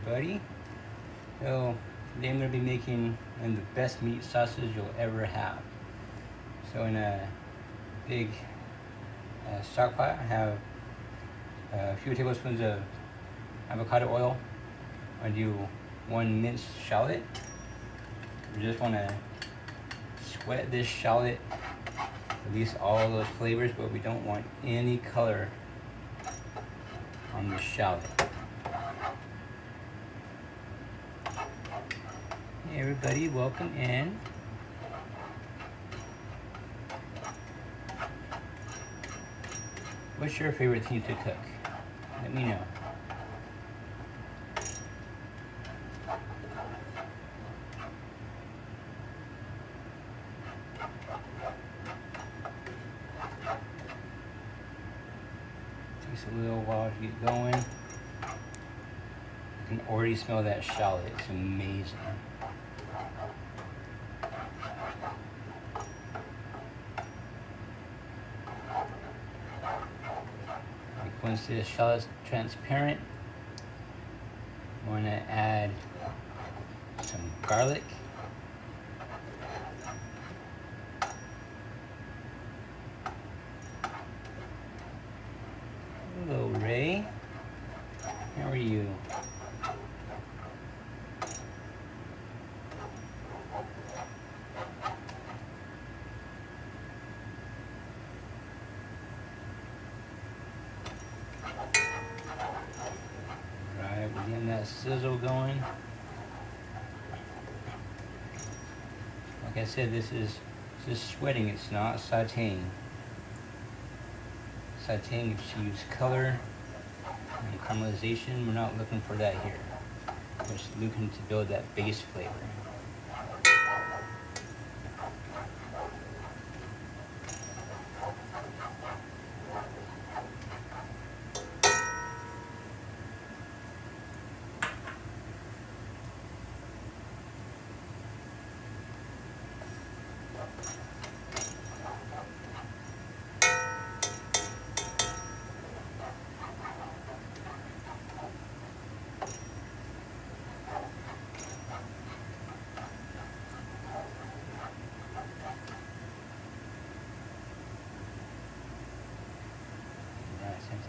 everybody. So today I'm going to be making one of the best meat sauces you'll ever have. So in a big stock pot, I have a few tablespoons of avocado oil. I do 1 minced shallot. You just want to sweat this shallot, release all those flavors, but we don't want any color on the shallot. Hey everybody, welcome in. What's your favorite thing to cook? Let me know. Takes a little while to get going. I can already smell that shallot. It's amazing. Once the shallot's transparent, I want to add some garlic. Hello, Ray. How are you? We're getting that sizzle going. Like I said, this is just sweating, it's not sauteing. Sauteing is to use color and caramelization. We're not looking for that here. We're just looking to build that base flavor.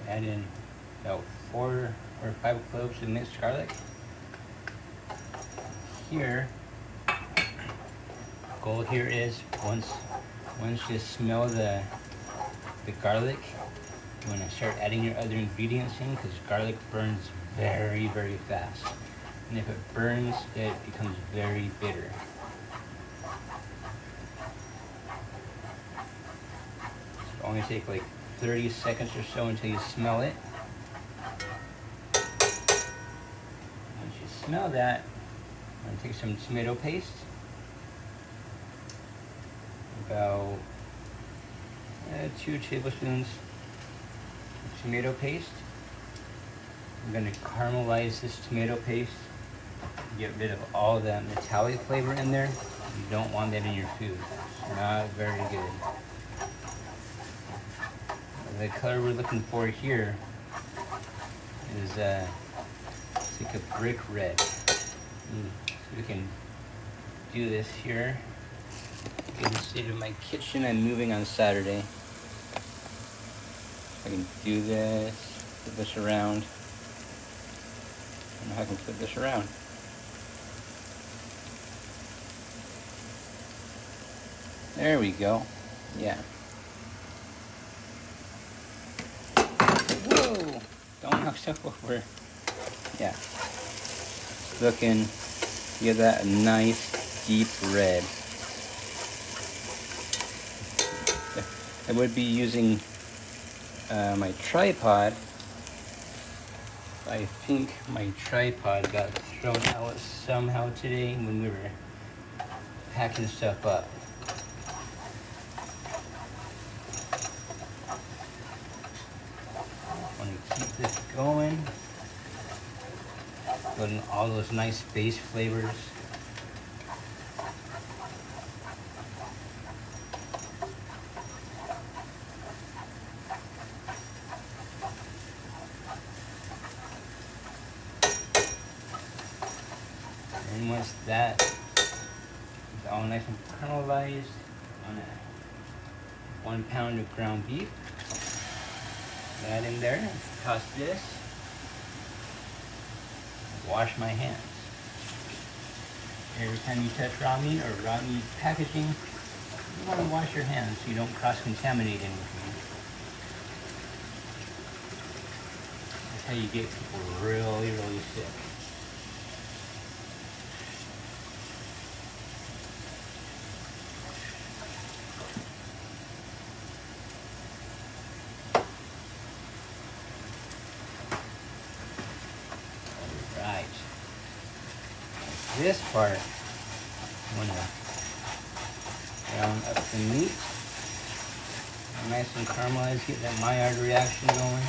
Add in about 4 or 5 cloves of minced garlic. Here, goal here is once you smell the garlic, you want to start adding your other ingredients in, because garlic burns very, very fast. And if it burns, it becomes very bitter. So only take like 30 seconds or so until you smell it. Once you smell that, I'm going to take some tomato paste, about 2 tablespoons of tomato paste. I'm going to caramelize this tomato paste, get rid of all that metallic flavor in there. You don't want that in your food. It's not very good. The color we're looking for here is it's like a brick red. So we can do this here. You can see in my kitchen, I'm moving on Saturday. I can do this, flip this around. I don't know how I can flip this around. There we go. Yeah. Whoa! Don't knock stuff over. Yeah. Looking, give that a nice deep red. I would be using my tripod. I think my tripod got thrown out somehow today when we were packing stuff up. I want to keep this going, putting all those nice base flavors. And once that is all nice and caramelized on a 1 pound of ground beef, that in there, toss this, wash my hands. Every time you touch raw meat or raw meat packaging, you want to wash your hands so you don't cross-contaminate anything. That's how you get people really, really sick. Alright. This part, I'm going to brown up the meat. Nice and caramelized, get that Maillard reaction going.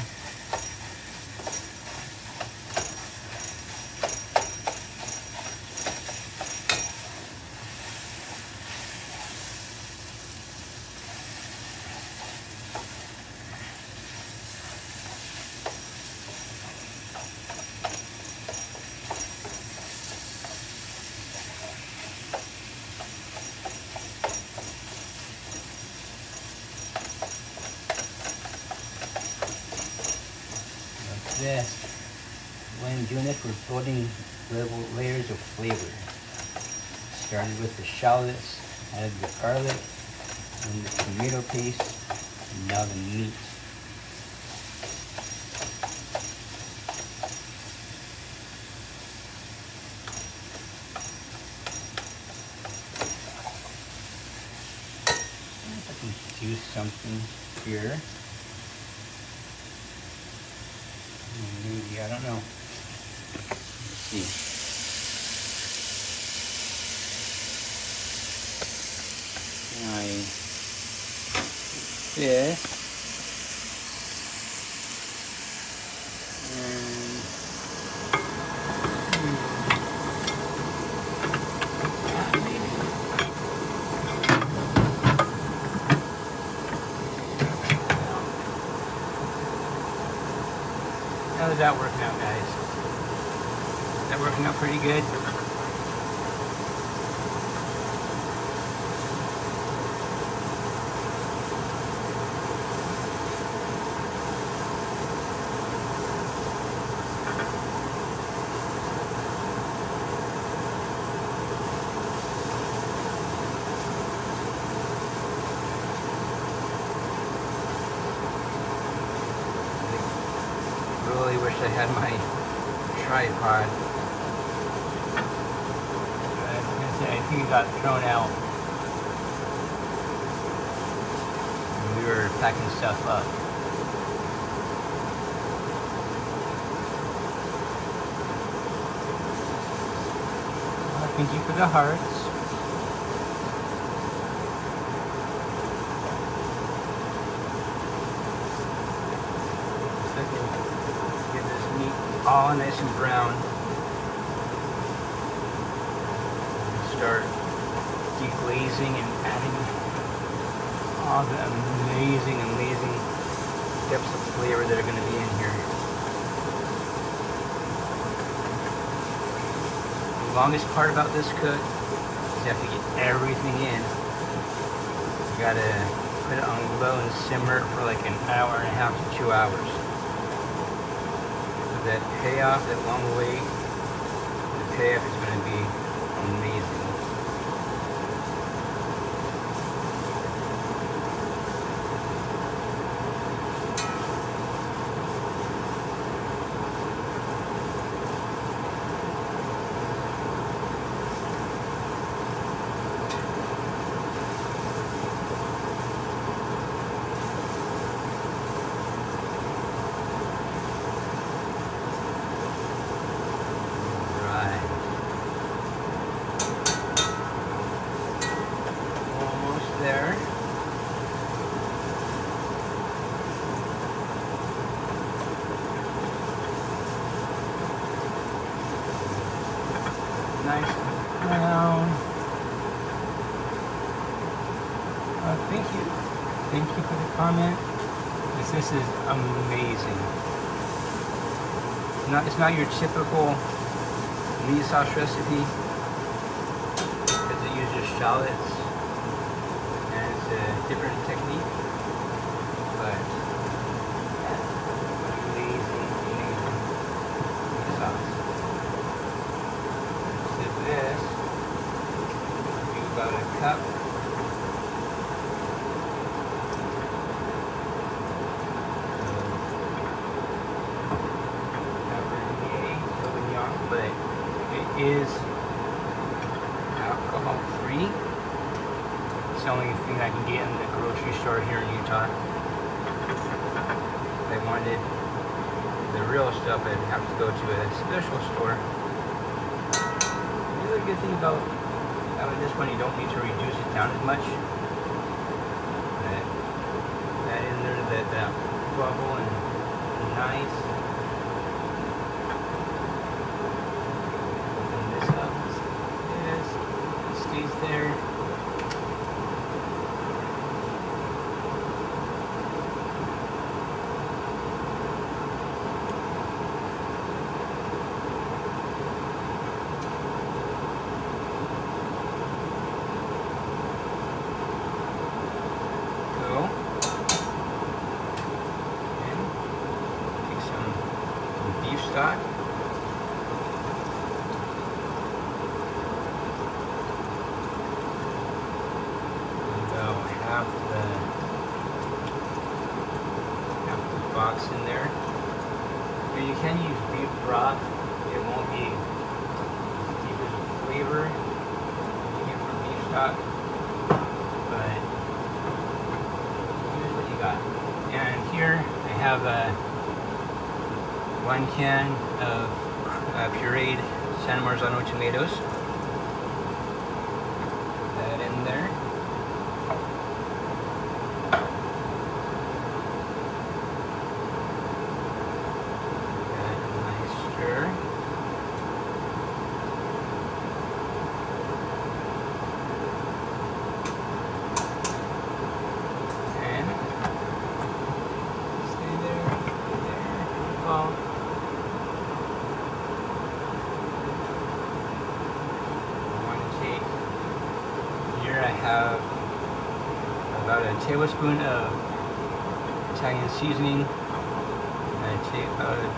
This. When doing this, we're building layers of flavor. Started with the shallots, added the garlic, and the tomato paste, and now the meat. If I can do something here. Maybe, I don't know. Let's see. This. And how's that working out, guys? Is that working out pretty good? Really wish I had my tripod. I was gonna say, I think it got thrown out when we were packing stuff up. Thank you for the hearts. All nice and brown. Start deglazing and adding all the amazing depths of flavor that are going to be in here. The longest part about this cook is you have to get everything in. You gotta put it on low and simmer it for like an hour and a half to 2 hours. That payoff, that long wait, the payoff is going to be amazing. There. Nice and brown. Thank you. Thank you for the comment. This is amazing. It's not your typical meat sauce recipe. shallots, and it's a different technique, but amazing sauce. So this, do about a cup. Cabernet Sauvignon, but it is alcohol free. It's the only thing I can get in the grocery store here in Utah. If I wanted the real stuff, I'd have to go to a special store. The other good thing about having this one, you don't need to reduce it down as much. That in there, that bubble and nice. Open this up. This stays there. Stock. About half the box in there. But you can use beef broth. It won't be as deep as a flavor you get from beef stock. But here's what you got. And here I have a 1 can of pureed San Marzano tomatoes. That in there. Got a nice stir. And stay there. Well. I have about a tablespoon of Italian seasoning, a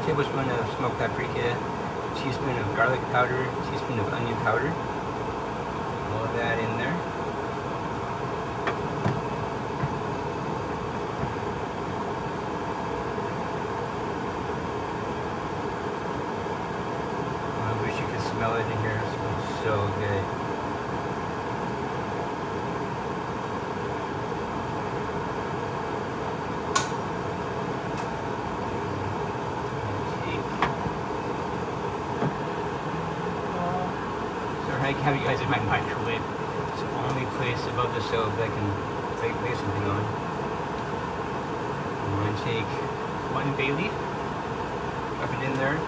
tablespoon of smoked paprika, a teaspoon of garlic powder, a teaspoon of onion powder. All of that in there. I wish you could smell it in here. It smells so good. I have you guys in my microwave. It's the only place above the stove that I can lay something on. I'm going to take 1 bay leaf, drop it in there.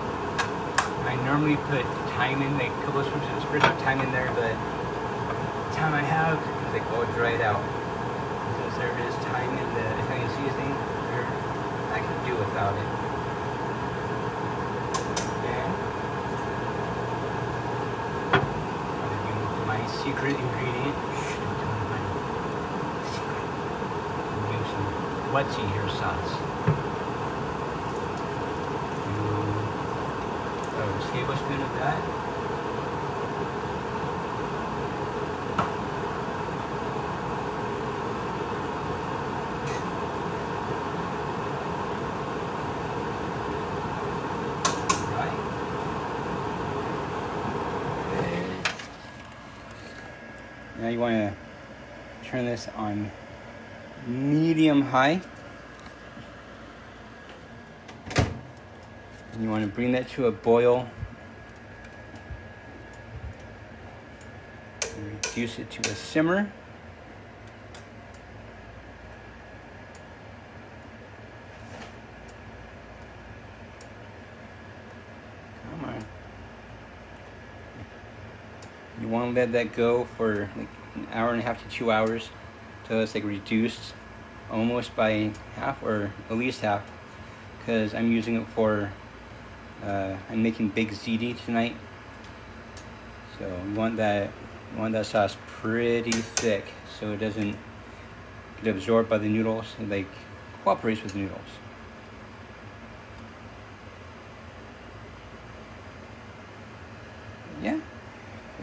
I normally put thyme in, like a couple of spruce of thyme in there, but the time I have is like, oh, dry it out. Since there is thyme in the Italian seasoning, I can do without it. Secret ingredient. Secret. Use some what's in here sauce. A tablespoon of that. Now you want to turn this on medium high. And you want to bring that to a boil. And reduce it to a simmer. Come on. You want to let that go for like an hour and a half to 2 hours till it's like reduced almost by half, or at least half, because I'm using it for I'm making big ziti tonight, so you want that You want that sauce pretty thick so it doesn't get absorbed by the noodles. It like cooperates with the noodles. Yeah,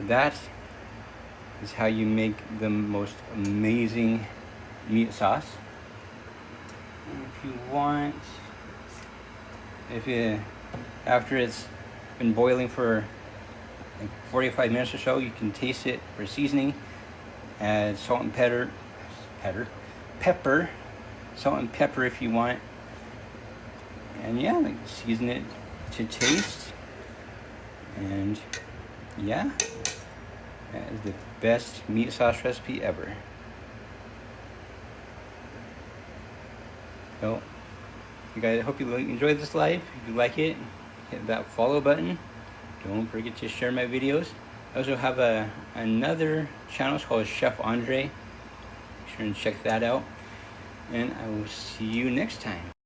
that is how you make the most amazing meat sauce. And if you want, after it's been boiling for like 45 minutes or so, you can taste it for seasoning. Add salt and pepper, salt and pepper if you want. And yeah, like season it to taste. And yeah, that is the best meat sauce recipe ever. So, you guys, I hope you enjoyed this live. If you like it, hit that follow button. Don't forget to share my videos. I also have another channel called Chef Andre. Make sure and check that out. And I will see you next time.